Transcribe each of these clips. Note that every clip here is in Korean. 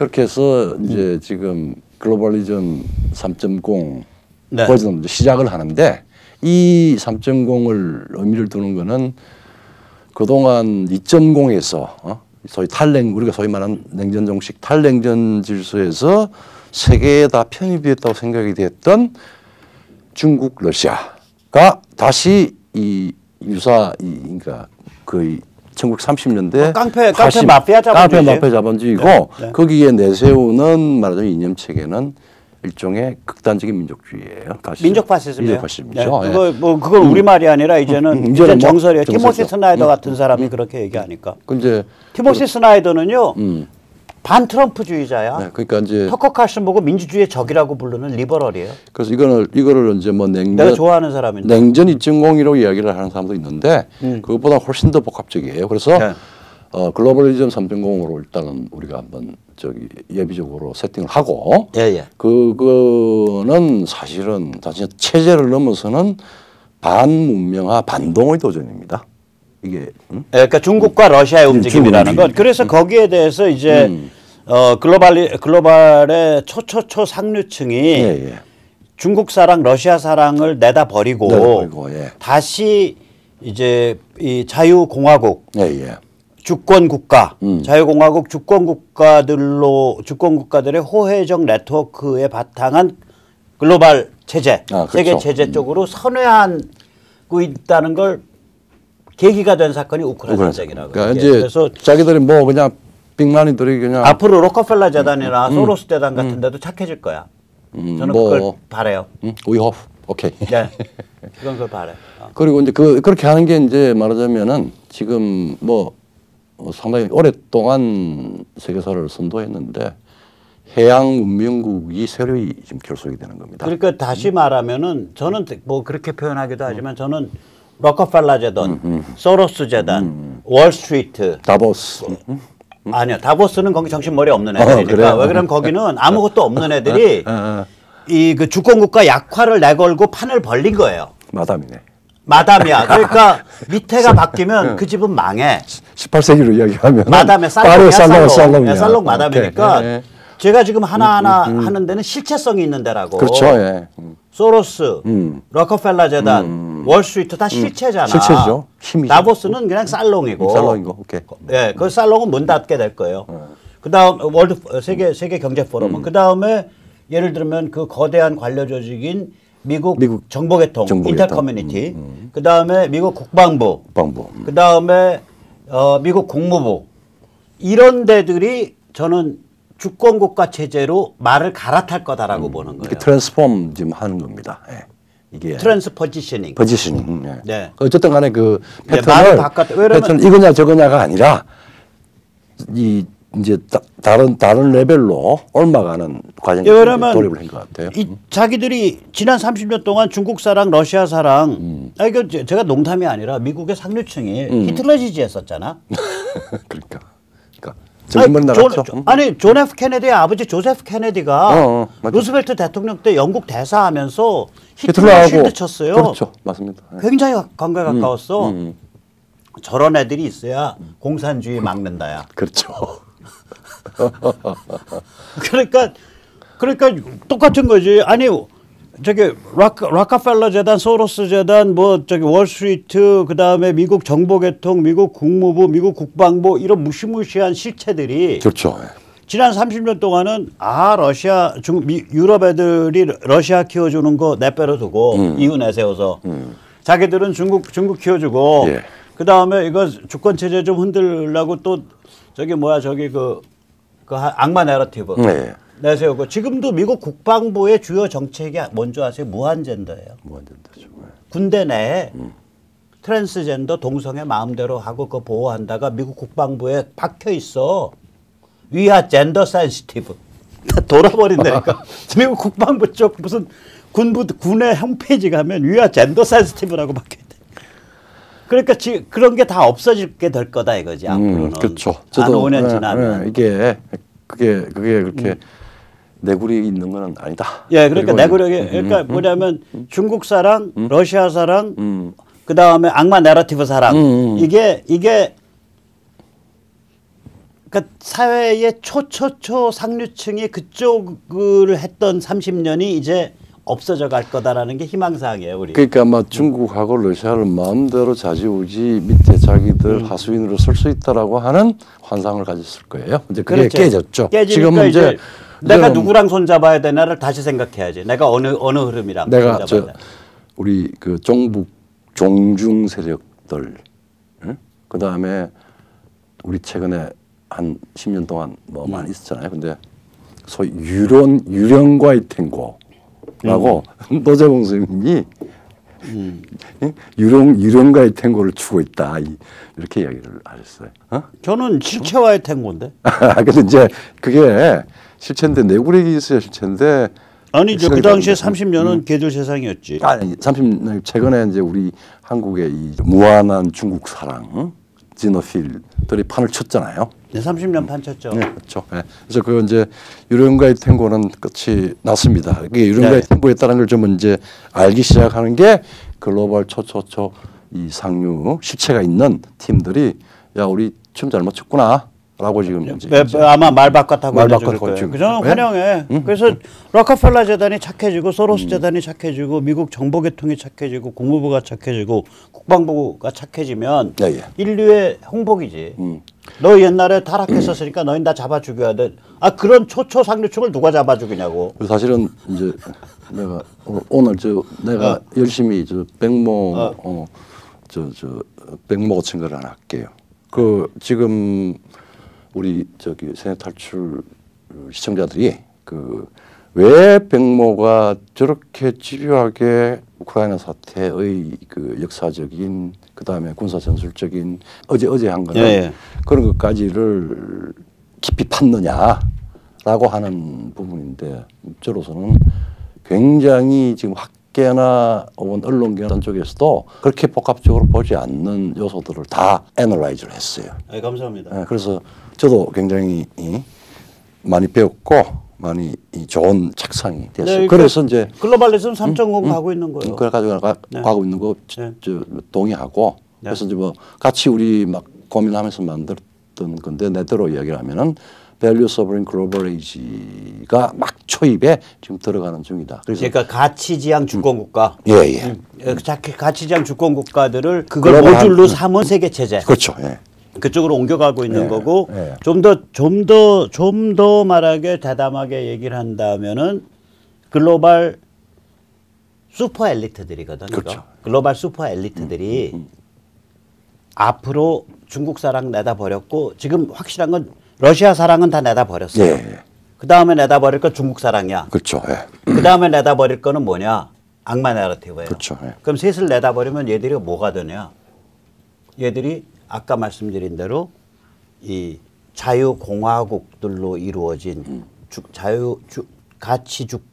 그렇게 해서 이제 지금 글로벌리즘 3.0 네. 버전 시작을 하는데 이 3.0을 의미를 두는 거는 그동안 2.0에서 소위 우리가 소위 말하는 냉전 정식 탈냉전 질서에서 세계에 다 편입됐다고 생각이 됐던 중국, 러시아가 다시 이 그러니까 거의 1930년대 깡패 마피아 자본주의고 네. 네. 거기에 내세우는 말하자면 이념 체계는 일종의 극단적인 민족주의예요. 민족 파시즘이에요. 민족파시즘이죠. 네. 그걸 우리말이 아니라 이제는 이제 정설이에요. 티모시 스나이더 같은 사람이 그렇게 얘기하니까. 이제 티모시 스나이더는요. 반 트럼프주의자야. 네, 그러니까 이제 터커 칼슨 보고 민주주의의 적이라고 부르는 리버럴이에요. 그래서 이거를 이제 뭐 내가 좋아하는 사람인데. 냉전 2.0이라고 이야기를 하는 사람도 있는데 그것보다 훨씬 더 복합적이에요. 그래서 네. 글로벌리즘 3.0으로 일단은 우리가 한번 예비적으로 세팅을 하고 예. 그거는 사실은 단지 체제를 넘어서는 반문명화 반동의 도전입니다. 이게 그러니까 중국과 러시아의 움직임이라는 건 그래서 거기에 대해서 이제 글로벌의 초초초 상류층이 중국 사랑 러시아 사랑을 내다 버리고 다시 이제 이 자유공화국 주권 국가 자유공화국 주권국가들의 호혜적 네트워크에 바탕한 글로벌 체제 세계 체제 쪽으로 선회하고 있다는 걸 계기가 된 사건이 우크라이나 전쟁이라고. 그러니까 이제 그래서 자기들이 뭐 그냥 빅마니들이 그냥 앞으로 로커펠러 재단이나 소로스 재단 같은 데도 착해질 거야. 저는 그걸 바래요. We hope. 오케이. 네. 그건 그걸 바래. 그리고 이제 그렇게 하는 게 이제 말하자면은 지금 뭐 상당히 오랫동안 세계사를 선도했는데 해양 문명국이 새로이 지금 결속이 되는 겁니다. 그러니까 다시 말하면은 저는 뭐 그렇게 표현하기도 하지만 저는 로커펠러 재단, 소로스 재단, 월스트리트, 다보스. 아니요, 다보스는 거기 정신머리 없는 애들이니까. 왜 그러면 거기는 아무것도 없는 애들이 이 그 주권국가 약화를 내걸고 판을 벌린 거예요. 마담이네. 마담이야. 그러니까 밑에가 바뀌면 그 집은 망해. 18세기로 이야기하면 마담의 살롱이야. 살롱 마담이니까 제가 지금 하나하나 하는 데는 실체성이 있는 데라고. 그렇죠. 예. 소로스, 로커펠러 재단, 월스트리트 다 실체잖아. 실체죠. 힘이죠. 다보스는 그냥 살롱이고. 살롱이고. 오케이. 예, 그 살롱은 문 닫게 될 거예요. 그다음 세계 경제 포럼은 그다음에 예를 들면 그 거대한 관료 조직인 미국 정보계통 인터커뮤니티, 그다음에 미국 국방부, 그다음에 미국 국무부 이런 데들이 저는 주권국가 체제로 말을 갈아탈 거다라고 보는 거예요. 트랜스폼 지금 하는 겁니다. 예. 이게 트랜스포지셔닝. 포지셔닝. 네. 어쨌든 간에 그 패턴 이거냐 저거냐가 아니라 이제 다른 레벨로 옮아가는 과정에 돌입을 한 것 같아요. 자기들이 지난 30년 동안 중국 사랑, 러시아 사랑, 이거 제가 농담이 아니라 미국의 상류층이 히틀러 지지했었잖아. 그러니까 존 F 케네디의 아버지 조세프 케네디가 루스벨트 대통령 때 영국 대사하면서 히틀러 실드 쳤어요. 그렇죠, 맞습니다. 굉장히 관계에 가까웠어. 저런 애들이 있어야 공산주의 막는다야. 그렇죠. 그러니까 똑같은 거지. 아니 저기 락카펠러 재단, 소로스 재단, 뭐 저기 월스트리트, 그 다음에 미국 정보계통, 미국 국무부, 미국 국방부 이런 무시무시한 실체들이 그렇죠. 지난 30년 동안은 러시아, 유럽 애들이 러시아 키워주는 거 내빼로 두고 이유 내세워서 자기들은 중국 키워주고 그 다음에 이거 주권 체제 좀 흔들려고 또 저기 뭐야 저기 그 악마 내러티브. 내세우고 지금도 미국 국방부의 주요 정책이 뭔지 아세요? 무한젠더예요. 무한젠더죠. 군대 내에 트랜스젠더 동성애 마음대로 하고 그거 보호한다가 미국 국방부에 박혀 있어. We are gender sensitive. 돌아버린다니까. 미국 국방부 쪽 무슨 군의 홈페이지 가면 We are gender sensitive라고 박혀 있대. 그러니까 그런 게 다 없어지게 될 거다 이거지 앞으로는. 그렇죠. 한 5년 지나면. 이게 그게 그렇게 내구리 있는 건 아니다. 예, 그러니까 내구력이 그러니까 뭐냐면 중국 사랑, 러시아 사랑, 그 다음에 악마 내러티브 사랑 이게 그러니까 사회의 초초초 상류층이 그쪽을 했던 30년이 이제 없어져 갈 거다라는 게 희망사항이에요, 우리. 그러니까 아마 중국하고 러시아를 마음대로 좌지우지 밑에 자기들 하수인으로 쓸 수 있다라고 하는 환상을 가졌을 거예요. 이제 그게 그렇죠. 깨졌죠. 깨지니까 이제 내가 누구랑 손잡아야 되나를 다시 생각해야지. 내가 어느 흐름이랑 내가 손잡아야 돼. 우리 그 종북 종중 세력들, 응? 그 다음에 우리 최근에 한 10년 동안 뭐 많이 있었잖아요. 근데 소위 유령과의 탱고라고 노재봉 선생님이 유령과의 탱고를 추고 있다 이렇게 이야기를 하셨어요. 어? 저는 실체와의 탱고인데. 근데 이제 그게 실체인데 내구력이 있어야 실체인데. 아니죠. 그 당시에 30년은 걔들 세상이었지. 아니 30년 최근에 이제 우리 한국의 이 무한한 중국 사랑 지노필들이 판을 쳤잖아요. 네, 30년 판 쳤죠. 네, 그렇죠. 네. 그래서 그 이제 유령과의 탱고는 끝이 났습니다. 이게 유령과의 탱고였다는 걸 좀 이제 알기 시작하는 게 글로벌 초초초 이 상류 실체가 있는 팀들이 야 우리 춤 잘못 췄구나. 라고 지금 아마 말바깥하고 말바깥하고 거예요. 지금 저는 환영해. 그래서 록펠러 재단이 착해지고 소로스 재단이 착해지고 미국 정보계통이 착해지고 국무부가 착해지고 국방부가 착해지면 인류의 홍복이지. 너 옛날에 타락했었으니까 너희 다 잡아 죽여야 돼. 아 그런 초초 상류층을 누가 잡아 죽이냐고. 사실은 이제 내가 오늘 내가 열심히 백모 백모 증거를 하나 할게요. 그 지금 우리 세뇌 탈출 시청자들이 왜 백모가 저렇게 집요하게 우크라이나 사태의 그 역사적인 그다음에 군사 전술적인 어제 한 거는 그런 것까지를 깊이 팠느냐라고 하는 부분인데 저로서는 굉장히 지금 학계나 혹은 언론계 쪽에서도 그렇게 복합적으로 보지 않는 요소들을 다 애널라이즈를 했어요. 네, 감사합니다. 그래서 저도 굉장히 많이 배웠고 많이 좋은 착상이 됐어요. 네, 그래서 이제 글로벌리즘 3.0 가고 있는 거예요. 그걸 가지고 가고 있는 거 동의하고 그래서 이제 뭐 같이 우리 막 고민하면서 만들었던 건데 내대로 이야기를 하면은 Value Sovereign Global Age가 막 초입에 지금 들어가는 중이다. 그래서 그러니까 가치지향 주권국가. 가치지향 주권국가들을 그걸 모듈로 삼은 세계 체제. 그렇죠. 그쪽으로 옮겨가고 있는 거고 좀 더 말하게 대담하게 얘기를 한다면은 글로벌 슈퍼 엘리트들이거든요. 그렇죠. 글로벌 슈퍼 엘리트들이 앞으로 중국 사랑 내다 버렸고 지금 확실한 건 러시아 사랑은 다 내다 버렸어요. 그 다음에 내다 버릴 건 중국 사랑이야. 그렇죠. 그 다음에 내다 버릴 거는 뭐냐? 악마 내러티브예요. 그렇죠. 그럼 셋을 내다 버리면 얘들이 뭐가 되냐? 얘들이 아까 말씀드린 대로 이 자유공화국들로 이루어진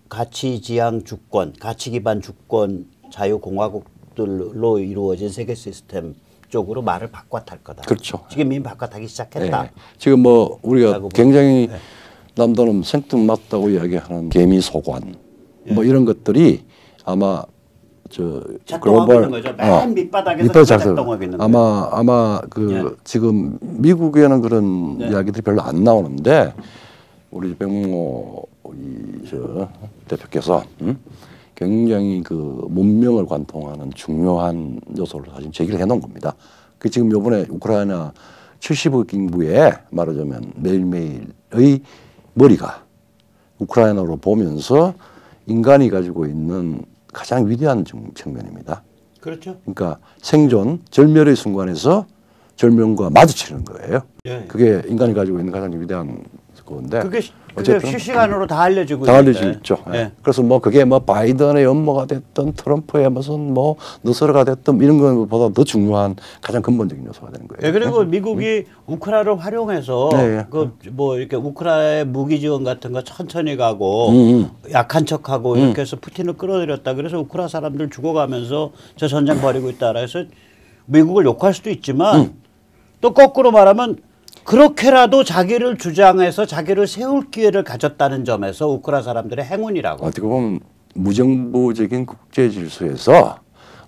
가치지향 주권, 가치 기반 주권 자유공화국들로 이루어진 세계 시스템 쪽으로 말을 바꿔탈 거다. 그렇죠. 지금 이미 바꿔타기 시작했다. 지금 뭐 우리가 굉장히 남들은 생뚱맞다고 이야기하는 개미소관 뭐 이런 것들이 아마 작동하고 있는 거죠. 맨 밑바닥에서 작동하고 있는 거예요. 아마 지금 미국에는 그런 이야기들이 별로 안 나오는데 우리 백모 대표께서 굉장히 그 문명을 관통하는 중요한 요소를 사실 제기를 해놓은 겁니다. 그 지금 요번에 우크라이나 70억 인구에 말하자면 매일매일의 머리가 우크라이나로 보면서 인간이 가지고 있는 가장 위대한 측면입니다. 그렇죠. 그러니까 생존, 절멸의 순간에서 절명과 마주치는 거예요. 그게 인간이 가지고 있는 가장 위대한 건데. 그게 실시간으로 다 알려지고 있죠. 그래서 뭐 그게 뭐 바이든의 음모가 됐든 트럼프의 무슨 뭐 누설가 됐든 이런 것보다 더 중요한 가장 근본적인 요소가 되는 거예요. 그리고 미국이 우크라이나를 활용해서 뭐 이렇게 우크라이나의 무기 지원 같은 거 천천히 가고 약한 척하고 이렇게 해서 푸틴을 끌어들였다. 그래서 우크라이나 사람들 죽어가면서 저 전쟁 벌이고 있다. 그래서 미국을 욕할 수도 있지만 또 거꾸로 말하면 그렇게라도 자기를 주장해서 자기를 세울 기회를 가졌다는 점에서 우크라이나 사람들의 행운이라고. 어떻게 보면 무정부적인 국제 질서에서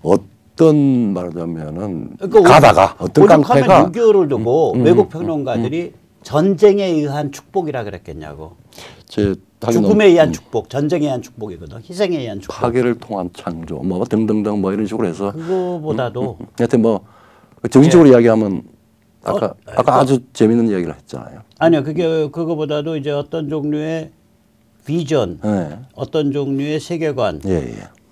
어떤 말하자면은 가다가 어떤 깡패가 6개월을 두고 외국 평론가들이 전쟁에 의한 축복이라 그랬겠냐고. 죽음에 의한 축복, 전쟁에 의한 축복이거든. 희생에 의한 축복. 파괴를 통한 창조, 뭐 등등등 뭐 이런 식으로 해서. 그거보다도. 하여튼 뭐 정신적으로 이야기하면 아까 아주 재밌는 이야기를 했잖아요. 아니요, 그거보다도 이제 어떤 종류의 비전, 어떤 종류의 세계관,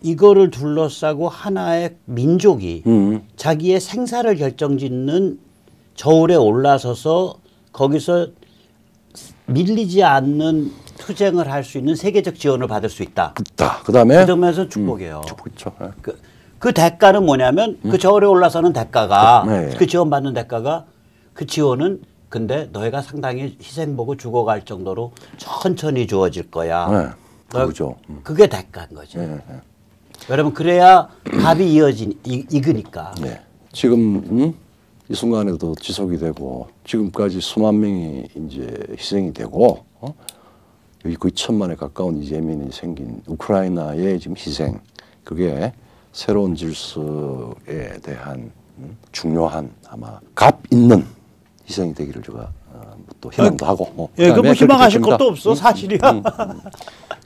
이거를 둘러싸고 하나의 민족이 자기의 생사를 결정짓는 저울에 올라서서 거기서 밀리지 않는 투쟁을 할 수 있는 세계적 지원을 받을 수 있다. 그다음에 그 점에서 축복이에요. 축복이죠. 그 대가는 뭐냐면 그 저울에 올라서는 대가가 그 지원받는 대가가 그 지원은 근데 너희가 상당히 희생보고 죽어갈 정도로 천천히 주어질 거야. 그죠. 그게 대가인 거지. 여러분 그래야 답이 익으니까. 지금 이 순간에도 지속이 되고 지금까지 수만 명이 이제 희생이 되고 여기 거의 1,000만에 가까운 이재민이 생긴 우크라이나의 지금 희생 그게 새로운 질서에 대한 중요한 아마 값 있는 희생이 되기를 제가 또 희망도 하고. 그 뭐 희망하실 것도 없어 사실이야.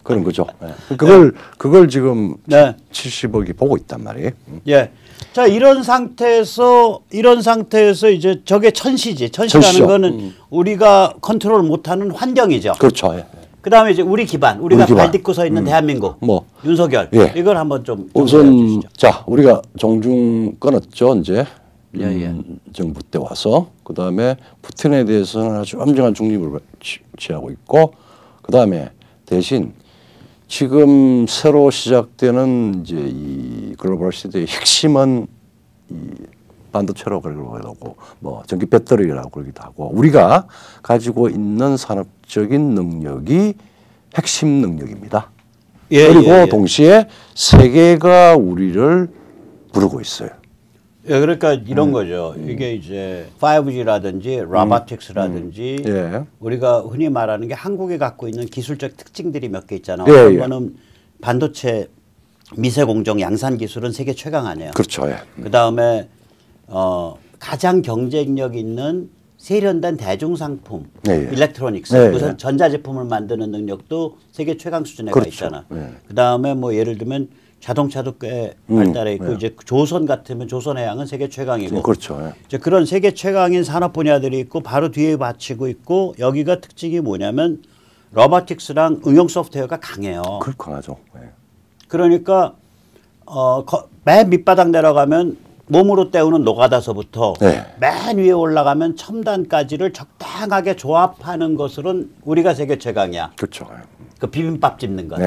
그런 거죠. 그걸 지금 70억이 보고 있단 말이에요. 자 이런 상태에서 이제 저게 천시지. 천시라는 거는 우리가 컨트롤 못하는 환경이죠. 그렇죠. 그다음에 이제 우리 기반, 우리가 발 딛고 서 있는 대한민국, 윤석열 이걸 한번 좀 우선 자 우리가 종중 끊었죠 이제 정부 때 와서 그다음에 푸틴에 대해서는 아주 엄정한 중립을 취하고 있고 그다음에 대신 지금 새로 시작되는 이제 이 글로벌 시대의 핵심은 이 반도체라고 그러기도 하고 뭐 전기 배터리라고 그러기도 하고 우리가 가지고 있는 산업적인 능력이 핵심 능력입니다. 그리고 동시에 세계가 우리를 부르고 있어요. 그러니까 이런 거죠. 이게 이제 5G라든지 로보틱스라든지 우리가 흔히 말하는 게 한국이 갖고 있는 기술적 특징들이 몇 개 있잖아요. 그런 거는 반도체 미세공정 양산 기술은 세계 최강 아니에요. 그렇죠. 그다음에 가장 경쟁력 있는 세련된 대중상품, 일렉트로닉스, 무슨 전자제품을 만드는 능력도 세계 최강 수준에 가 있잖아. 그다음에 뭐 예를 들면 자동차도 꽤 발달해 있고 이제 조선 같으면 조선해양은 세계 최강이고 그렇죠. 이제 그런 세계 최강인 산업 분야들이 있고 바로 뒤에 받치고 있고 여기가 특징이 뭐냐면 로보틱스랑 응용 소프트웨어가 강해요. 강하죠. 그러니까 맨 밑바닥 내려가면 몸으로 때우는 노가다서부터 맨 위에 올라가면 첨단까지를 적당하게 조합하는 것으로는 우리가 세계 최강이야. 그렇죠. 그 비빔밥 집는 거.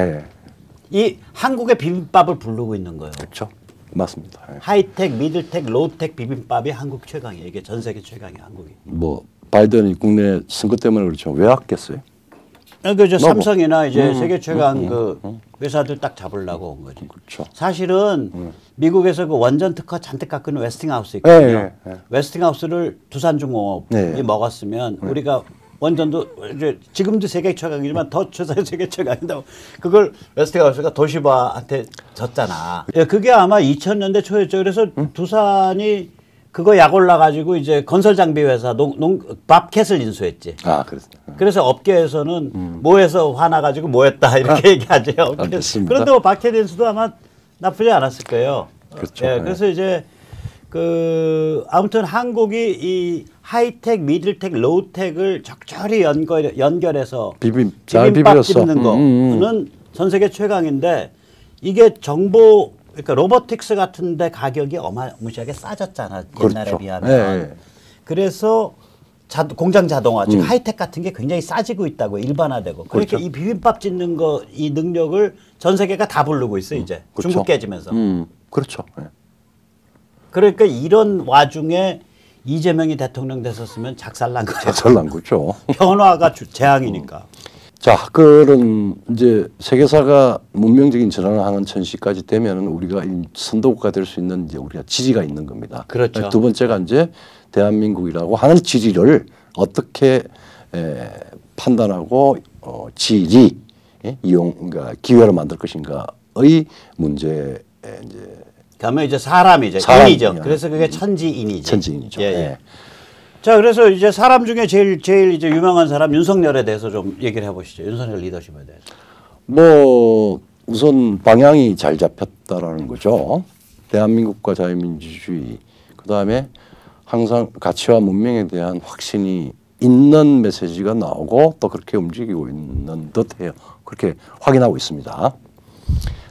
이 한국의 비빔밥을 부르고 있는 거예요. 그렇죠. 맞습니다. 하이텍, 미들텍, 로우텍 비빔밥이 한국 최강이에요. 이게 전 세계 최강이야, 한국이. 뭐 바이든이 국내 선거 때문에 그렇죠. 왜 아꼈어요? 그죠. 삼성이나 이제 세계 최강 그 회사들 딱 잡으려고 온 거지. 그렇죠. 사실은 미국에서 그 원전 특허 잔뜩 갖고 있는 웨스팅하우스 있거든요. 웨스팅하우스를 두산중공업이 먹었으면 우리가 원전도 이제 지금도 세계 최강이지만 더 세계 최강이다. 그걸 웨스팅하우스가 도시바한테 졌잖아. 그게 아마 2000년대 초였죠. 그래서 두산이 그거 약 올라가지고 이제 건설 장비 회사 밥캣을 인수했지. 그렇습니다. 그래서 업계에서는 뭐해서 화나가지고 뭐했다 이렇게 얘기하죠. 그런데 뭐 밥캣 인수도 아마 나쁘지 않았을 거예요. 그렇죠. 그래서 이제 아무튼 한국이 이 하이텍, 미들텍, 로우텍을 적절히 연결해서 비빔밥 찝는 거는 전 세계 최강인데 이게 그러니까 로보틱스 같은데 가격이 어마무시하게 싸졌잖아. 옛날에 비하면. 그래서 공장 자동화, 지금 하이텍 같은 게 굉장히 싸지고 있다고 일반화되고. 그러니까 이 비빔밥 짓는 거 이 능력을 전 세계가 다 부르고 있어 이제. 중국 깨지면서. 그렇죠. 그러니까 이런 와중에 이재명이 대통령 됐었으면 작살난 거죠. 작살난 거죠. 변화가 재앙이니까. 자, 그런 이제 세계사가 문명적인 전환을 하는 천시까지 되면은 우리가 선도국가 될 수 있는 이제 우리가 지리가 있는 겁니다. 그렇죠. 두 번째가 이제 대한민국이라고 하는 지리를 어떻게 판단하고 그러니까 기회로 만들 것인가의 문제에 이제. 그러면 이제 사람이죠. 인이죠. 그래서 그게 천지인이죠. 천지인이죠. 자, 그래서 이제 사람 중에 제일 이제 유명한 사람 윤석열에 대해서 좀 얘기를 해보시죠. 윤석열 리더십에 대해서. 뭐 우선 방향이 잘 잡혔다라는 거죠. 대한민국과 자유민주주의, 그다음에 항상 가치와 문명에 대한 확신이 있는 메시지가 나오고 또 그렇게 움직이고 있는 듯해요. 그렇게 확인하고 있습니다.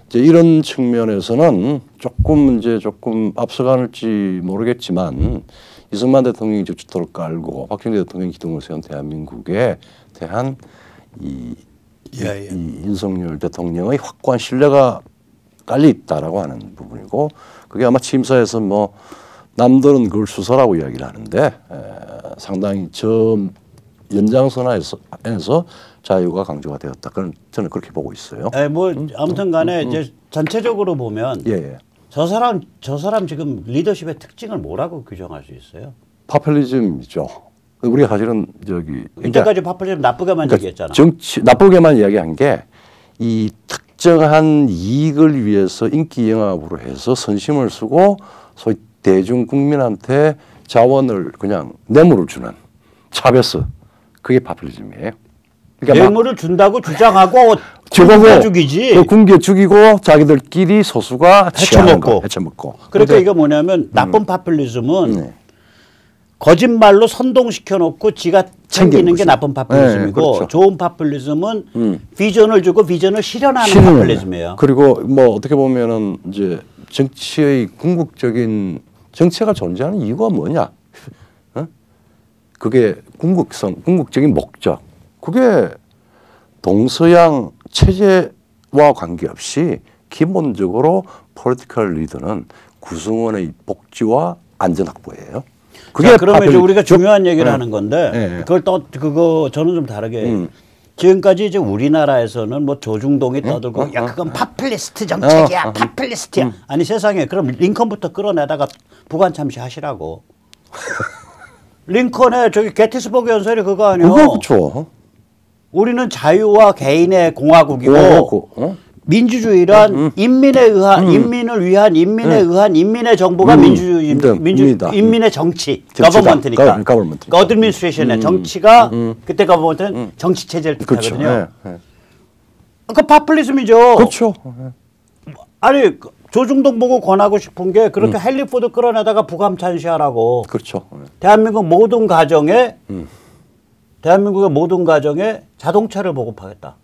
이제 이런 측면에서는 조금 앞서갈지 모르겠지만 이승만 대통령이 주토를 깔고 박정희 대통령이 기둥을 세운 대한민국에 대한 이 윤석열 대통령의 확고한 신뢰가 깔려 있다라고 하는 부분이고, 그게 아마 취임사에서 뭐 남들은 그걸 수사라고 이야기를 하는데 상당히 저 연장선에서 자유가 강조가 되었다. 그런 저는 그렇게 보고 있어요. 뭐 아무튼간에 이제 전체적으로 보면 저 사람 지금 리더십의 특징을 뭐라고 규정할 수 있어요? 파퓰리즘이죠. 우리가 사실은 이때까지 파퓰리즘 나쁘게만 얘기했잖아. 나쁘게만 이야기한 게 이 특정한 이익을 위해서 인기 영합으로 해서 선심을 쓰고 소위 대중 국민한테 자원을 그냥 뇌물을 주는 차별스, 그게 파퓰리즘이에요. 그러니까 뇌물을 준다고 주장하고 굶겨 죽이지. 굶겨 죽이고 자기들끼리 소수가 해쳐먹고. 그러니까 이거 뭐냐면 나쁜 파퓰리즘은 거짓말로 선동시켜놓고 지가 챙기는 게 나쁜 파퓰리즘이고, 그렇죠. 좋은 파퓰리즘은 비전을 주고 비전을 실현하는 파퓰리즘이에요. 그리고 뭐 어떻게 보면은 이제 정치의 궁극적인 정치가 존재하는 이유가 뭐냐? 그게 궁극적인 목적. 그게 동서양 체제와 관계없이 기본적으로 폴리티컬 리더는 구성원의 복지와 안전 확보예요. 그게 그러면 이제 우리가 중요한 얘기를 하는 건데 그걸 그거 저는 좀 다르게 지금까지 이제 우리나라에서는 뭐 조중동이 떠들고 야 그건 파퓰리스트 정책이야, 파퓰리스트야. 아니 세상에, 그럼 링컨부터 끌어내다가 북한 참시하시라고. 링컨의 저기 게티스버그 연설이 그거 아니에요? 그렇죠. 우리는 자유와 개인의 공화국이고 민주주의란 인민에 의한, 인민을 위한, 인민에 의한, 인민의 정부가 인민의 정치, 거버먼트니까. 어드미니스트레이션의 정치가 그때 거버먼트는 정치 체제를 뜻하거든요. 그 파퓰리즘이죠. 그렇죠. 아니 조중동 보고 권하고 싶은 게 그렇게 헨리포드 끌어내다가 북함 찬시하라고. 그렇죠. 대한민국의 모든 가정에 자동차를 보급하겠다.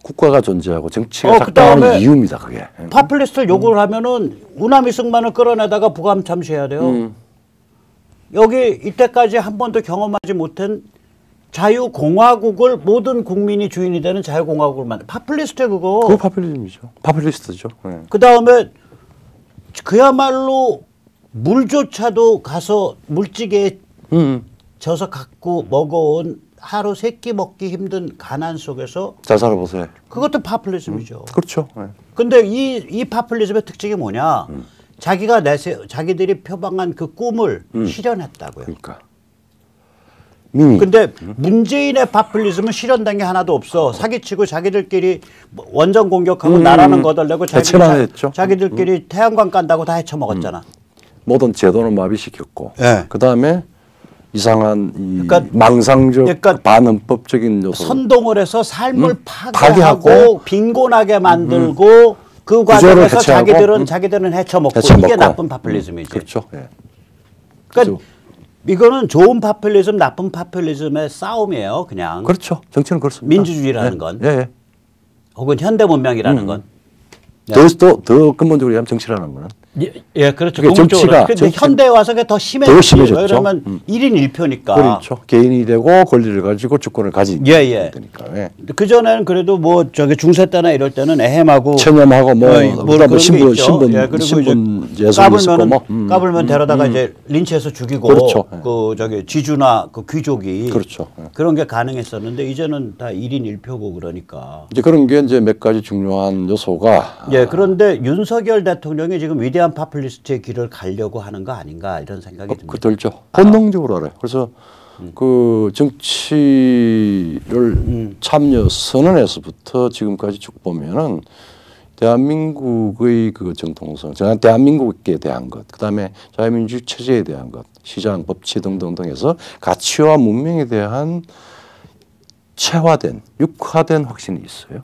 국가가 존재하고 정치가 작동하는 이유입니다. 그게. 파퓰리스트를 요구를 하면은 우남 이승만을 끌어내다가 북함 참시해야 돼요. 여기 이때까지 한 번도 경험하지 못한 자유공화국을 모든 국민이 주인이 되는 자유공화국을 만든 파퓰리스트예요, 그거. 그거 파퓰리즘이죠. 파퓰리스트죠. 네. 그다음에 그야말로 물조차도 가서 물찌개에 져서 갖고 먹어온 하루 세 끼 먹기 힘든 가난 속에서 잘 살아보세요. 그것도 파퓰리즘이죠. 그렇죠. 네. 근데 이 파퓰리즘의 특징이 뭐냐? 자기들이 표방한 그 꿈을 실현했다고요. 그러니까. 근데 문재인의 파퓰리즘은 실현된 게 하나도 없어. 사기치고 자기들끼리 원정 공격하고 나라는 거덜내고 자기들끼리 태양광 깐다고 다 헤쳐먹었잖아. 모든 제도는 마비시켰고 그 다음에 이상한 그러니까, 망상적 반헌법적인 요소 선동을 해서 삶을 파괴하고 빈곤하게 만들고 그 과정에서 자기들은 헤쳐먹고 이게 나쁜 파퓰리즘이지. 그렇죠. 예. 그러니까 이거는 좋은 파퓰리즘, 나쁜 파퓰리즘의 싸움이에요, 그냥. 그렇죠. 정치는 그렇습니다. 민주주의라는 건. 예. 혹은 현대 문명이라는 건. 더 근본적으로 얘기하면 정치라는 거는. 예, 그렇죠. 정치가 현대에 와서 더 심해졌죠. 그러면 1인 1표니까. 그렇죠. 개인이 되고 권리를 가지고 주권을 가지게 되니까. 예. 그 전에는 그래도 뭐 저기 중세 때나 이럴 때는 에헴하고 체념하고 신분 예술이 까불면 데려다가 이제 린치해서 죽이고 그렇죠. 그 저기 지주나 그 귀족이 그렇죠. 그런 게 가능했었는데 이제는 다 1인 1표고 그러니까. 이제 그런 게 이제 몇 가지 중요한 요소가. 예, 그런데 윤석열 대통령이 지금 위대한 파퓰리스트의 길을 가려고 하는 거 아닌가 이런 생각이 듭니다. 그 들죠. 본능적으로 알아요. 그래서 그 정치를 참여 선언에서부터 지금까지 쭉 보면은 대한민국의 그 정통성, 대한민국에 대한 것, 그다음에 자유민주 체제에 대한 것, 시장, 법치 등등등해서 가치와 문명에 대한 체화된, 육화된 확신이 있어요.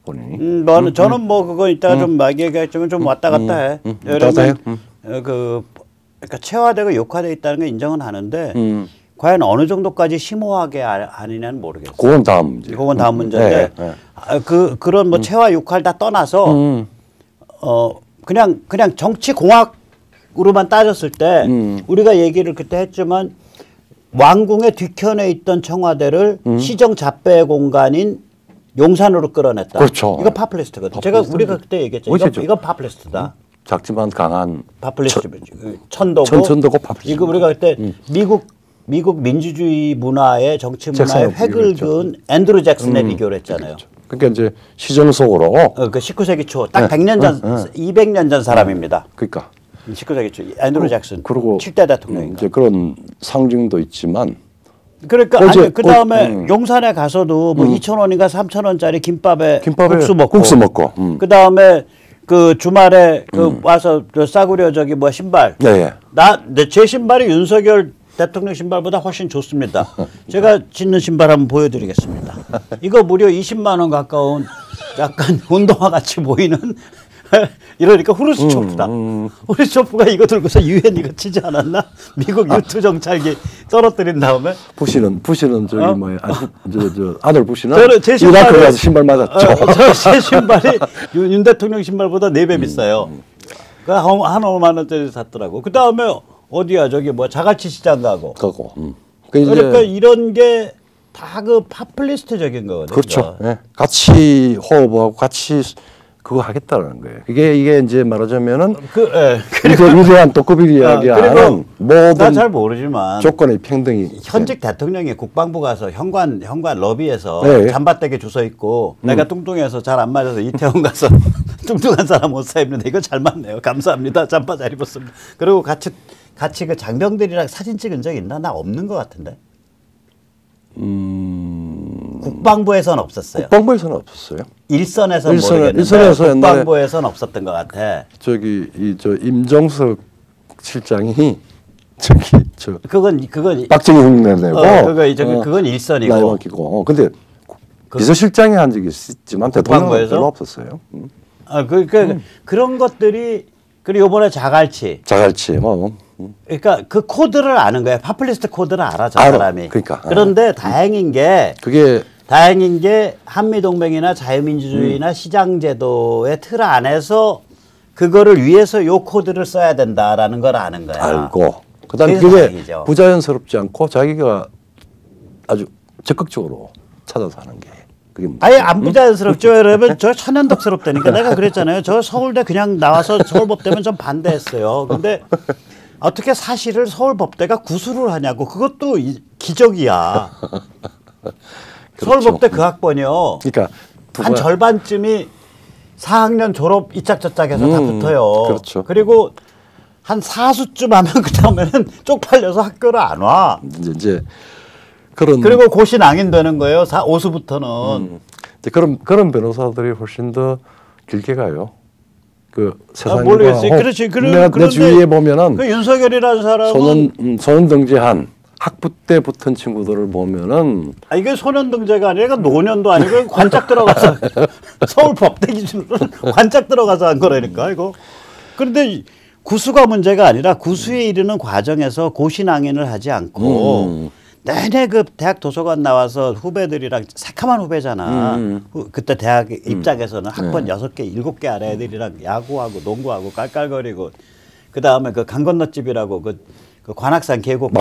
본인이. 저는 뭐 그거 이따가 좀 얘기했지만 좀 왔다 갔다 해. 그러면 그러니까 체화되고 육화돼 있다는 거 인정은 하는데 과연 어느 정도까지 심오하게 아니냐는 모르겠어요. 그건 다음 문제. 그건 다음 문제인데 그런 뭐 체화 육화를 다 떠나서 그냥 정치 공학으로만 따졌을 때 우리가 얘기를 그때 했지만 왕궁의 뒤편에 있던 청와대를 시정 잡배 공간인 용산으로 끌어냈다. 그렇죠. 이거 파퓰리스트거든. 우리가 그때 얘기했죠. 이거 파퓰리스트다. 작지만 강한 파퓰리스트 천도고 파퓰리스트. 이거 우리가 그때 미국 민주주의 문화의 정치 문화의 획을 그은 앤드루 잭슨에 비교를 했잖아요. 그렇죠. 그러니까 이제 시정 속으로 그 19세기 초 딱 100년 전 200년 전 사람입니다. 그러니까 19세기 초 앤드루 잭슨 그리고 7대 대통령. 이제 그런 상징도 있지만 그러니까 그다음에 용산에 가서도 뭐 2,000원인가 3,000원짜리 김밥에 국수 먹고 그다음에 그 주말에 그 와서 싸구려 뭐 신발. 제 신발이 윤석열 대통령 신발보다 훨씬 좋습니다. 제가 신는 신발 한번 보여드리겠습니다. 이거 무려 20만 원 가까운 약간 운동화 같이 보이는 이러니까 후르츠초프다. 후르츠초프가 이거 들고서 유엔 이거 치지 않았나? 미국 유투 정찰기 떨어뜨린 다음에 부시는 저기 뭐야 아들 부시는 제 신발에 가서 신발 맞았죠. 제 신발이 윤 대통령 신발보다 4배 비싸요. 그 한 5만 원짜리 샀더라고. 그 다음에 어디야 저기 뭐 자갈치 시장 가고. 그러니까 이런 게 다 그 파퓰리스트적인 거거든요. 그렇죠. 네. 같이 호흡하고 같이 그거 하겠다는 거예요. 이게 이제 말하자면은 위대한 독급을 이야기하는 모든 잘 모르지만 조건의 평등이 현직 대통령이 국방부 가서 현관 러비에서 잠바떼게 주워 입고 내가 뚱뚱해서 잘 안 맞아서 이태원 가서 뚱뚱한 사람 옷 사 입는데 이거 잘 맞네요. 감사합니다. 잠바 잘 입었습니다. 그리고 같이 그 장병들이랑 사진 찍은 적 있나? 나 없는 것 같은데. 국방부에서는 없었어요. 국방부에서는 없었어요. 일선에서는 모르겠는데 국방부에서는 없었던 것 같아. 저기 저 임종석 실장이 그건 박정희 흉내 내고 그건 일선이고. 근데 비서실장이 한 적이 있지만 대통령은 별로 없었어요. 그런 것들이 그리고 이번에 자갈치 뭐. 그러니까 그 코드를 아는 거야. 파퓰리스트 코드를 알아 저 사람이. 그런데 다행인 게 한미동맹이나 자유민주주의나 시장제도의 틀 안에서 그거를 위해서 요 코드를 써야 된다라는 걸 아는 거야. 알고. 그다음에 그게 부자연스럽지 않고 자기가 아주 적극적으로 찾아서 하는 게. 아예 안 부자연스럽죠. 여러분 저 천연덕스럽다니까. 내가 그랬잖아요. 저 서울대 그냥 나와서 서울법대면 좀 반대했어요. 근데 어떻게 사실을 서울법대가 구술을 하냐고. 그것도 기적이야. 그렇죠. 서울법대 그 학번이요. 그러니까 한 절반쯤이 4학년 졸업 이짝저짝해서 다 붙어요. 그렇죠. 그리고 한 4수쯤 하면 그다음에는 쪽팔려서 학교를 안 와. 이제 그리고 고시낭인 되는 거예요. 5수부터는. 그런 변호사들이 훨씬 더 길게 가요. 그 세상에 모르겠어요. 그렇지. 내 주위에 보면은 그 윤석열이라는 사람은 소년등재한 학부 때 붙은 친구들을 보면은 이게 소년등재가 아니라 노년도 아니고 관짝 들어가서 서울 법대 기준으로 관짝 들어가서 한 거라니까 이거. 그런데 구수가 문제가 아니라 구수에 이르는 과정에서 고시낭인을 하지 않고 내내 그 대학 도서관 나와서 후배들이랑 새카만 후배잖아. 그때 대학 입장에서는 학번 6개, 7개 아래 애들이랑 야구하고 농구하고 깔깔거리고 그다음에 그 강 건너집이라고 그 관악산 계곡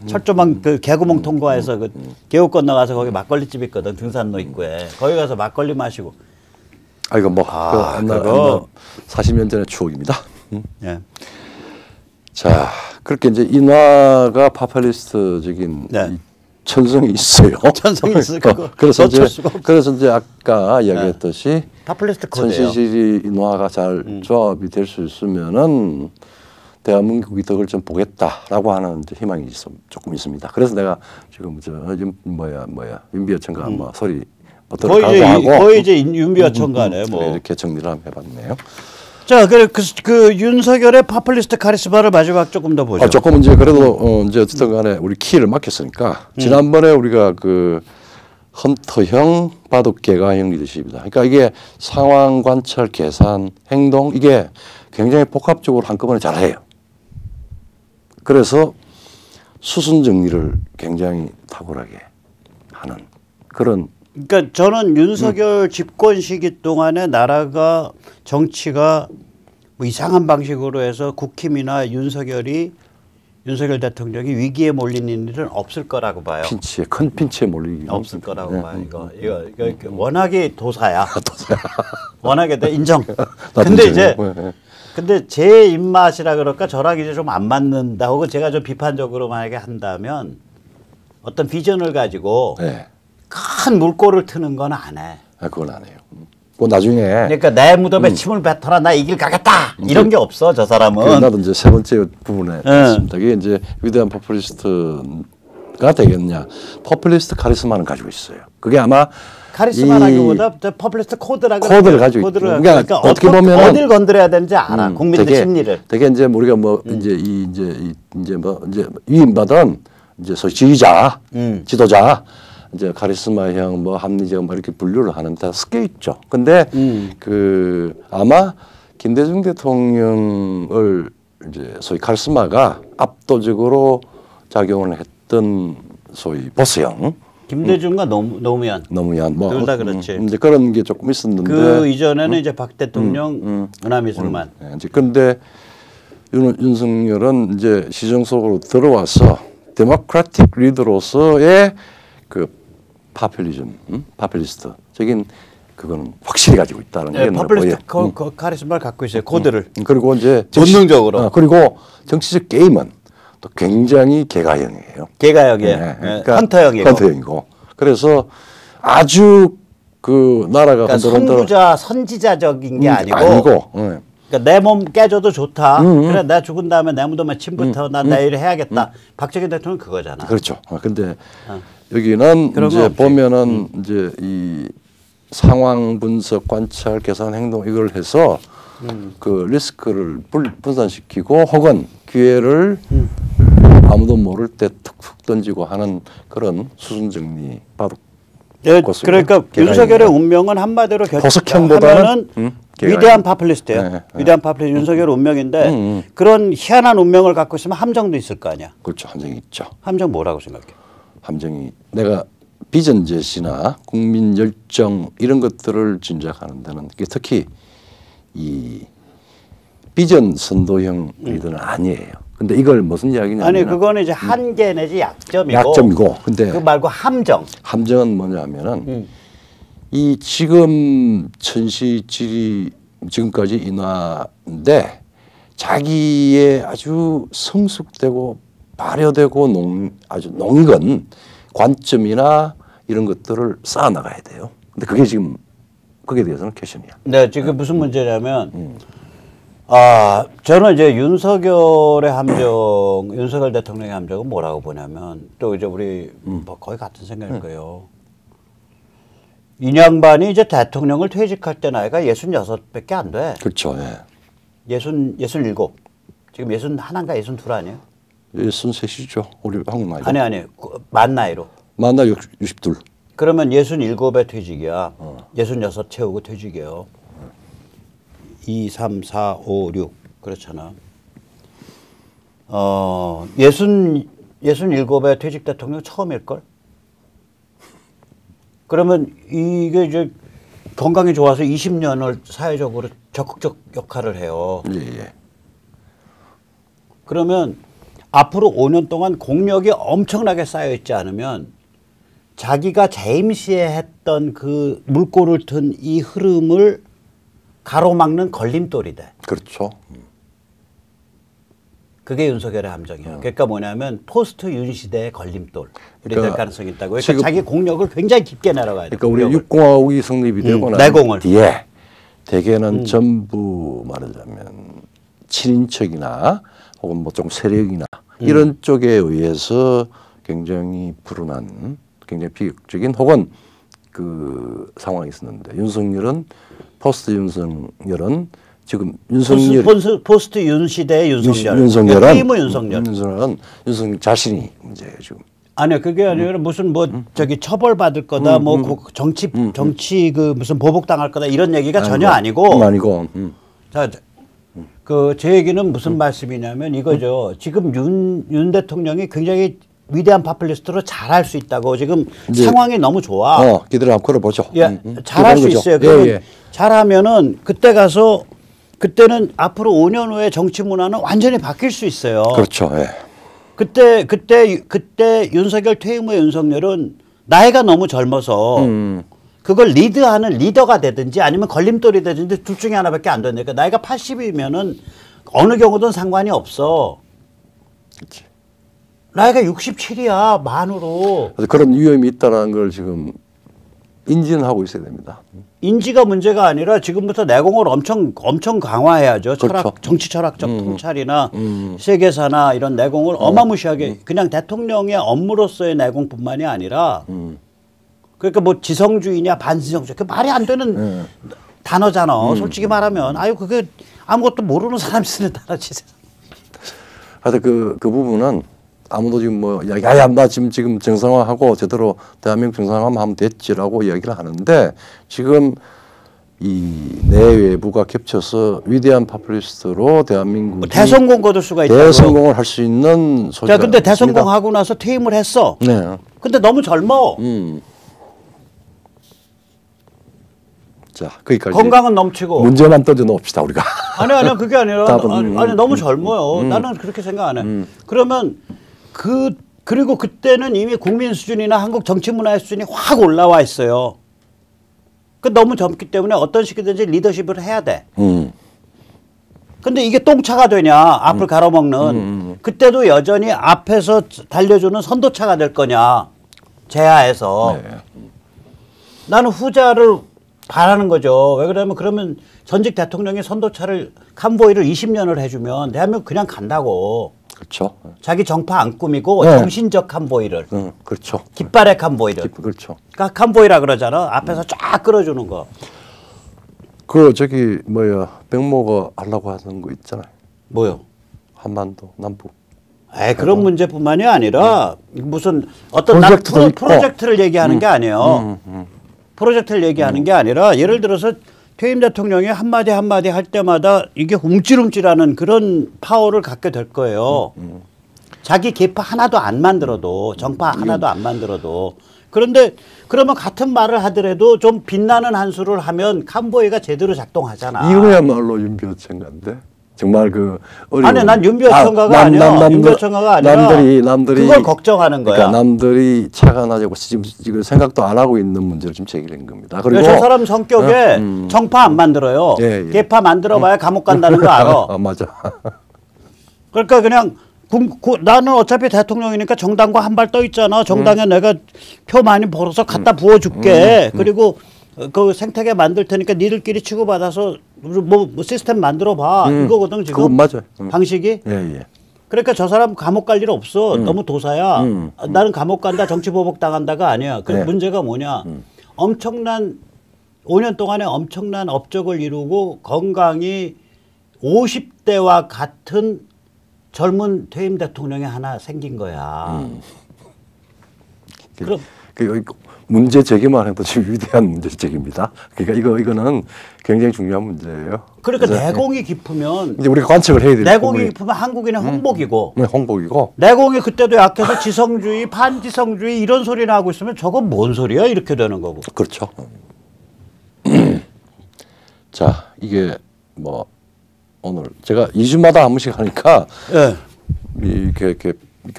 철조망 그 개구멍 통과해서 그 계곡 건너가서 거기 막걸리집 있거든. 등산로 입구에. 거기 가서 막걸리 마시고. 이거 뭐 그거 40년 전의 추억입니다. 예. 자, 그렇게 이제 인화가 파퓰리스트적인 천성이 있어요. 천성이 있을 거고. 그래서 이제 아까 이야기했듯이 파퓰리스트 코드예요. 천시질이 인화가 잘 조합이 될 수 있으면은 대한민국이 덕을 좀 보겠다라고 하는 조금 있습니다. 그래서 내가 지금 윤비어천가 소리 거의 이제 윤비어천가네 뭐. 이렇게 정리를 한번 해봤네요. 자, 그 윤석열의 파퓰리스트 카리스마를 마지막 조금 더 보죠. 조금 이제 그래도 이제 어쨌든 간에 우리 키를 막혔으니까 지난번에 우리가 그 헌터형 바둑 개가형 리더십이다. 그러니까 이게 상황 관찰, 계산, 행동 이게 굉장히 복합적으로 한꺼번에 잘해요. 그래서 수순 정리를 굉장히 탁월하게 하는 그런. 그러니까 저는 윤석열 집권 시기 동안에 나라가 정치가 뭐 이상한 방식으로 해서 국힘이나 윤석열 대통령이 위기에 몰리는 일은 없을 거라고 봐요. 큰 핀치에 몰리기 없을 거라고 봐요. 이거 워낙에 도사야. 워낙에 인정. 근데 이제 근데 제 입맛이라 그럴까 저랑 이제 좀 안 맞는다 혹은 제가 좀 비판적으로 만약에 한다면 어떤 비전을 가지고 큰 물꼬를 트는 건 안 해. 그건 안 해요. 그 나중에 그러니까 내 무덤에 침을 뱉어라 나 이 길 가겠다 이런 게 없어 저 사람은. 나도 이제 세 번째 부분에 있습니다. 이게 이제 위대한 포퓰리스트가 되겠냐. 포퓰리스트 카리스마는 가지고 있어요. 그게 아마 카리스마라기보다 포퓰리스트 코드를 가지고 있죠. 그러니까 어떻게 보면 어딜 건드려야 되는지 알아. 국민들 심리를. 되게 이제 우리가 뭐 이제 위임받은 이제 소위 지휘자, 지도자. 이제 카리스마형, 뭐 합리적 뭐 이렇게 분류를 하는 다 섞여 있죠. 근데 그 아마 김대중 대통령을 이제 소위 카리스마가 압도적으로 작용을 했던 소위 보스형. 김대중과 노무현 뭐 둘 다 그렇지. 이제 그런 게 조금 있었는데 그 이전에는 이제 박 대통령, 은하미술만. 이제 근데 윤석열은 이제 시정 속으로 들어와서 데모크라틱 리더로서의 그 파퓰리스트적인 그거는 확실히 가지고 있다는 게 파퓰리스트 카리스마를 갖고 있어요. 코드를. 그리고 이제 본능적으로. 그리고 정치적 게임은 또 굉장히 개가형이에요. 개가형이에요. 그러니까 헌터형이고. 그래서 아주 그 나라가 그러니까 선지자적인 게 아니고. 그러니까 내 몸 깨져도 좋다. 그래 내가 죽은 다음에 내 무덤에 침부터 난 내일 해야겠다. 박정희 대통령은 그거잖아. 그렇죠. 근데 여기는 이제 보면은 이제 이 상황 분석, 관찰, 계산, 행동 이걸 해서 그 리스크를 분산시키고 혹은 기회를 아무도 모를 때 툭툭 던지고 하는 그런 수순 정리 바로. 그러니까 윤석열의 운명은 한마디로 보석형보다는 위대한 파퓰리스트예요. 위대한 파퓰리스트 윤석열 운명인데 그런 희한한 운명을 갖고 있으면 함정도 있을 거 아니야. 그렇죠. 함정이 있죠. 함정 뭐라고 생각해? 함정이 내가 비전 제시나 국민 열정 이런 것들을 진작하는 데는 특히 이 비전 선도형 리더는 아니에요. 근데 이걸 무슨 이야기냐면 아니 그거는 이제 한계 내지 약점이고 근데 그 말고 함정은 뭐냐면은 이 지금 천시질이 지금까지 인화인데 자기의 아주 성숙되고 발효되고 아주 농익은 관점이나 이런 것들을 쌓아 나가야 돼요. 근데 그게 지금 거기에 대해서는 퀘션이야. 네, 지금 무슨 문제냐면 저는 이제 윤석열의 함정, 윤석열 대통령의 함정은 뭐라고 보냐면 또 이제 우리 뭐 거의 같은 생각일 거예요. 이 양반이 이제 대통령을 퇴직할 때 나이가 66밖에 안 돼. 그렇죠. 67. 지금 61인가 62 아니에요? 63이죠. 우리 한국 나이로. 아니. 만 나이로. 만 나이 62. 그러면 67에 퇴직이야. 66 채우고 퇴직이에요. 2, 3, 4, 5, 6 그렇잖아. 67에 퇴직 대통령 처음일걸? 그러면 이게 이제 건강이 좋아서 20년을 사회적으로 적극적 역할을 해요. 예. 그러면 앞으로 5년 동안 공력이 엄청나게 쌓여있지 않으면 자기가 재임시에 했던 그 물꼬를 튼 이 흐름을 가로막는 걸림돌이 돼. 그렇죠. 그게 윤석열의 함정이에요. 그러니까 뭐냐면 포스트 윤 시대의 걸림돌이 될 가능성이 있다고. 그러니까 자기 공력을 굉장히 깊게 내려가야 돼. 그러니까 우리 육공화국이 성립이 되고 난 뒤에 대개는 전부 말하자면 친인척이나 혹은 뭐 좀 세력이나 이런 쪽에 의해서 굉장히 불운한, 굉장히 비극적인 혹은 그 상황이 있었는데 윤석열은 포스트 윤석열은 지금 윤석열 포스트 윤 시대의 윤석열. 윤석열은 퇴임의 윤석열. 윤석열은 윤석열 자신이 문제예요 지금. 아니요 그게 아니라 무슨 뭐 저기 처벌받을 거다 뭐 정치 그 무슨 보복당할 거다 이런 얘기가 전혀 아니고. 아니고. 자, 그 제 얘기는 무슨 말씀이냐면 이거죠. 지금 윤 대통령이 굉장히 위대한 파퓰리스트로 잘할 수 있다고 지금 상황이 너무 좋아. 기대를 한번 걸어보죠. 예, 잘할 수 있어요. 그러면 예. 잘하면은 그때 가서 그때는 앞으로 5년 후에 정치 문화는 완전히 바뀔 수 있어요. 그렇죠. 예. 그때 윤석열 퇴임 후에 윤석열은 나이가 너무 젊어서 그걸 리드하는 리더가 되든지 아니면 걸림돌이 되든지 둘 중에 하나밖에 안 되니까 나이가 80이면은 어느 경우든 상관이 없어. 그치. 나이가 67이야 만으로. 그래서 그런 위험이 있다는 걸 지금 인지는 하고 있어야 됩니다. 인지가 문제가 아니라 지금부터 내공을 엄청 강화해야죠. 그렇죠. 정치 철학적 통찰이나 세계사나 이런 내공을 어마무시하게 그냥 대통령의 업무로서의 내공뿐만이 아니라 그러니까 뭐 지성주의냐 반지성주의 그 말이 안 되는 단어잖아. 솔직히 말하면 아유 그게 아무것도 모르는 사람이 쓰는 단어지. 하여튼 그 부분은 아무도 지금 뭐 야야 나 지금 정상화하고 제대로 대한민국 정상화하면 하면 됐지라고 이야기를 하는데 지금 이 내외부가 겹쳐서 위대한 파퓰리스트로 대한민국이 대성공 거둘 수가 있다고. 대성공을 할 수 있는 소지가 자, 근데 있습니다. 대성공하고 나서 퇴임을 했어. 네. 근데 너무 젊어. 자, 거기까지. 건강은 넘치고. 문제만 던져 놓읍시다 우리가. 아니요 그게 아니라 답은, 아니 너무 젊어요. 나는 그렇게 생각 안 해. 그러면 그리고 그때는 이미 국민 수준이나 한국 정치 문화의 수준이 확 올라와 있어요. 그 너무 젊기 때문에 어떤 식이든지 리더십을 해야 돼. 근데 이게 똥차가 되냐 앞을 가로먹는 그때도 여전히 앞에서 달려주는 선도차가 될 거냐 제하에서 네. 나는 후자를 바라는 거죠. 왜 그러면 전직 대통령이 선도차를 칸보이를 20년을 해주면 대한민국 그냥 간다고. 그렇죠. 자기 정파 안 꾸미고 네. 정신적 칸보이를. 그렇죠. 깃발의 칸보이를. 그렇죠. 그러니까 칸보이라 그러잖아. 앞에서 쫙 끌어주는 거. 그 저기 뭐야 백모가 하려고 하는 거 있잖아요. 뭐요? 한반도 남북. 그런 문제뿐만이 아니라 무슨 어떤 프로젝트를 얘기하는 게 아니에요. 프로젝트를 얘기하는 게 아니라 예를 들어서 퇴임 대통령이 한마디 한마디 할 때마다 이게 움찔움찔하는 그런 파워를 갖게 될 거예요. 자기 계파 하나도 안 만들어도 정파 하나도 안 만들어도 그런데 그러면 같은 말을 하더라도 좀 빛나는 한 수를 하면 칸보이가 제대로 작동하잖아. 이거야말로 윤비어천가인데 정말 그 어려운. 아니 난 윤비어천가가 아니야. 윤비어천가가 아니라 남들이 그걸 걱정하는 거야. 그러니까 남들이 착안하자고 지금 생각도 안 하고 있는 문제를 지금 제기한 겁니다. 그리고 저 사람 성격에 정파 안 만들어요. 예. 계파 만들어봐야 감옥 간다는 거 알아. 맞아. 그러니까 그냥 나는 어차피 대통령이니까 정당과 한 발 떠 있잖아. 정당에 내가 표 많이 벌어서 갖다 부어줄게. 그리고 그 생태계 만들 테니까 니들끼리 치고받아서 뭐 시스템 만들어 봐. 이거거든 지금. 그건 맞아요. 방식이. 예. 그러니까 저 사람 감옥 갈 일 없어. 너무 도사야. 나는 감옥 간다 정치 보복 당한다가 아니야. 그 문제가 뭐냐. 엄청난 5년 동안에 엄청난 업적을 이루고 건강이 50대와 같은 젊은 퇴임 대통령이 하나 생긴 거야. 그럼 문제 제기만 해도 지금 위대한 문제 제기입니다. 그러니까 이거는 굉장히 중요한 문제예요. 그러니까 내공이 깊으면 이제 우리가 관측을 해야 돼요. 내공이 깊으면 한국인의 홍복이고. 네, 홍복이고. 내공이 그때도 약해서 지성주의, 반지성주의 이런 소리나 하고 있으면 저건 뭔 소리야 이렇게 되는 거고. 그렇죠. 자, 이게 뭐 오늘 제가 2주마다 한 번씩 하니까 네. 이렇게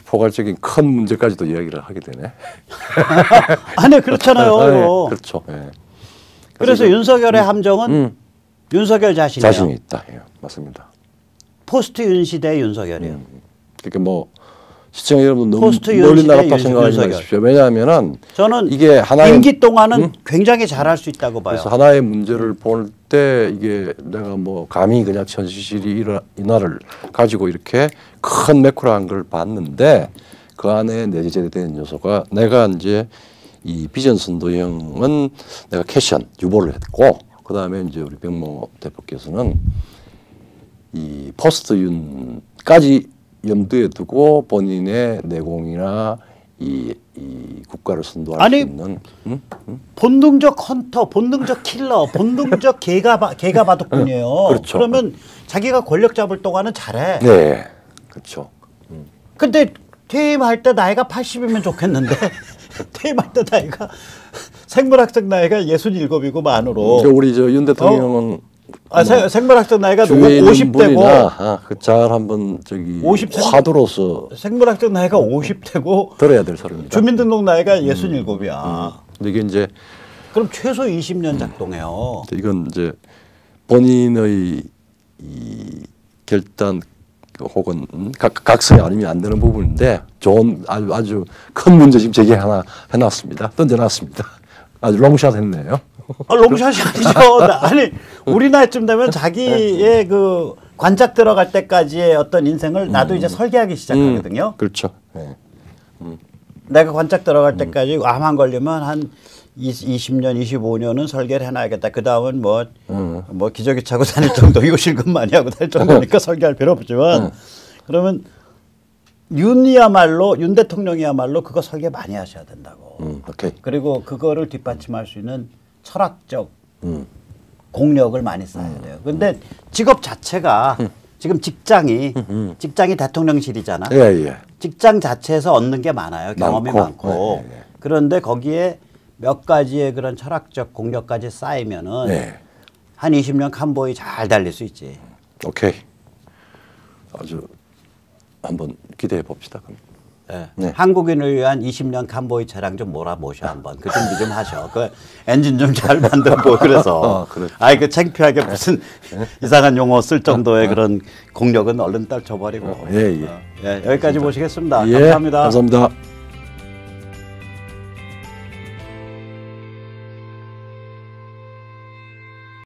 포괄적인 큰 문제까지도 이야기를 하게 되네. 아니 그렇잖아요. 네, 그렇죠. 네. 그래서 윤석열의 함정은 윤석열 자신이에요. 자신이 있다. 예, 맞습니다. 포스트 윤 시대의 윤석열이에요. 그러니까 뭐 시청자 여러분 너무 포스트 멀리 윤 나갔다 시대의 생각하지 윤석열. 마십시오. 왜냐하면은 저는 이게 하나의 임기 동안은 굉장히 잘할 수 있다고 봐요. 그래서 하나의 문제를 볼 때 이게 내가 뭐 감히 그냥 현실이 인화를 가지고 이렇게 큰 매크로한 걸 봤는데 그 안에 내재된 요소가 내가 이제 이 비전 선도형은 내가 캐션 유보를 했고, 그 다음에 이제 우리 백모 대표께서는 이 포스트 윤까지 염두에 두고 본인의 내공이나 이 국가를 선도할 수 있는 본능적 헌터, 본능적 킬러, 본능적 개가 바둑꾼이에요. 그렇죠. 그러면 자기가 권력 잡을 동안은 잘해. 네, 그렇죠. 근데 퇴임할 때 나이가 80이면 좋겠는데 퇴임할 때 나이가 생물학적 나이가 67이고 만으로. 우리 저 윤 대통령은 생물학적 나이가 주위에 있는 50대고 분이나 잘 한번 저기 50 화두로서 생물학적 나이가 50대고 들어야 될 사람입니다. 주민등록 나이가 67이야. 근데 이게 이제 그럼 최소 20년 작동해요. 이건 이제 본인의 이 결단 혹은 각성이 아니면 안 되는 부분인데 좋은 아주 큰 문제 지금 제기 하나 해놨습니다. 던져놨습니다. 아주 롱샷 했네요. 롱샷이 아니죠. 아니 우리 나이쯤 되면 자기의 그 관짝 들어갈 때까지의 어떤 인생을 나도 이제 설계하기 시작하거든요. 그렇죠. 네. 내가 관짝 들어갈 때까지 암만 걸리면 한 20년, 25년은 설계를 해놔야겠다. 그 다음은 뭐 기저귀 차고 다닐 정도, 이거 실금 많이 하고 다닐 정도니까 설계할 필요 없지만 그러면 윤 대통령이야말로 그거 설계 많이 하셔야 된다고. 오케이. 그리고 그거를 뒷받침할 수 있는 철학적 공력을 많이 쌓아야 돼요. 근데 직업 자체가 지금 직장이 대통령실이잖아. 예, 예. 직장 자체에서 얻는 게 많아요. 경험이 많고. 네, 네. 그런데 거기에 몇 가지의 그런 철학적 공력까지 쌓이면은 네. 한 20년 캄보이 잘 달릴 수 있지. 오케이. 아주 한번 기대해 봅시다. 그럼. 네. 네. 한국인을 위한 20년 캄보이 차량 좀 몰아보셔 한번. 그 준비 좀 하셔. 그 엔진 좀 잘 만들고 그래서. 아이 그 창피하게 무슨 이상한 용어 쓸 정도의 그런 공력은 얼른 떨쳐버리고. 예, 예. 예, 여기까지 모시겠습니다. 예, 감사합니다. 감사합니다.